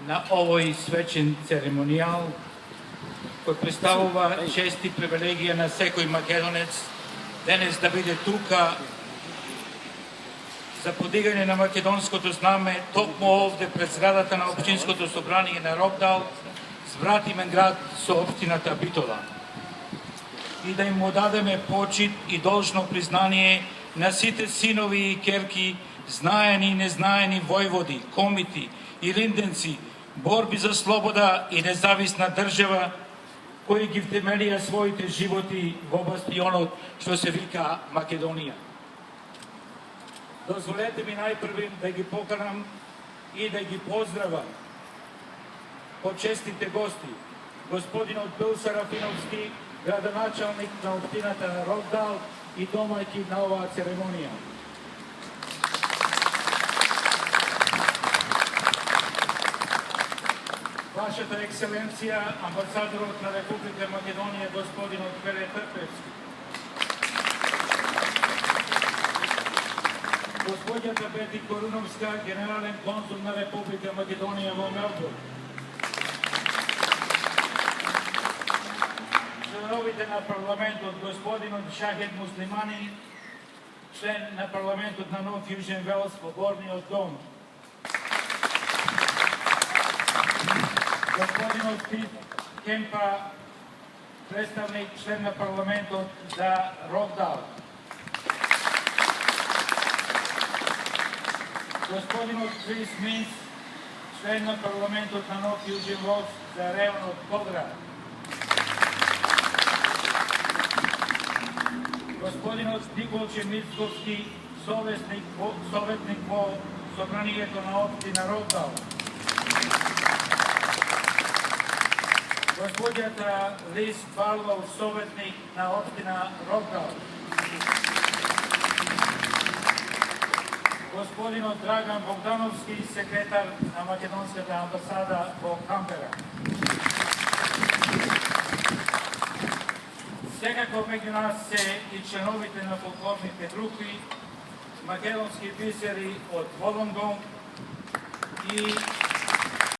на овој свечен церемонијал, кој представува чест и привилегија на секој македонец денес да биде тука за подигање на македонското знаме токму овде пред зградата на Општинското собрание на Рокдал, збратимен град со општината Битола. И да им одадеме почит и должно признание на сите синови и керки, знаени и незнаени војводи, комити и линденци, борби за слобода и независна држава, кои ги втемелија своите животи во бастионот што се вика Македонија. Дозволете ми најпрвим да ги поканам и да ги поздравам почестите гости, господинот Бил Сарафиновски, градоначалник на општината на Рокдал и домаќин на оваа церемонија. Вашата екселенција, амбасадорот на Република Македонија, господинот Пеле Трпевски. Господјата Бети Коруновска, генерален консул на Република Македонија во Мелбурн. Членовите на парламентот, господинот Шахед Муслимани, член на парламентот на Нов Јужен Велс во Горниот дом. Господинот Пит Кемпа, представник, член на парламентот за Рокдал. Господинот Крис Минц, член на парламентот на Нов Јужен Велс за районот Болград. Господинот Николче Мицковски, советник во собранието на општина Рокдал. Господјата Лис Балвов, советник на општина Рокдал. Господинот Драган Богдановски, секретар на македонската амбасада во Камбера. Секако меѓу нас се и членовите на фолклорните групи, македонски бисери од Волонгон и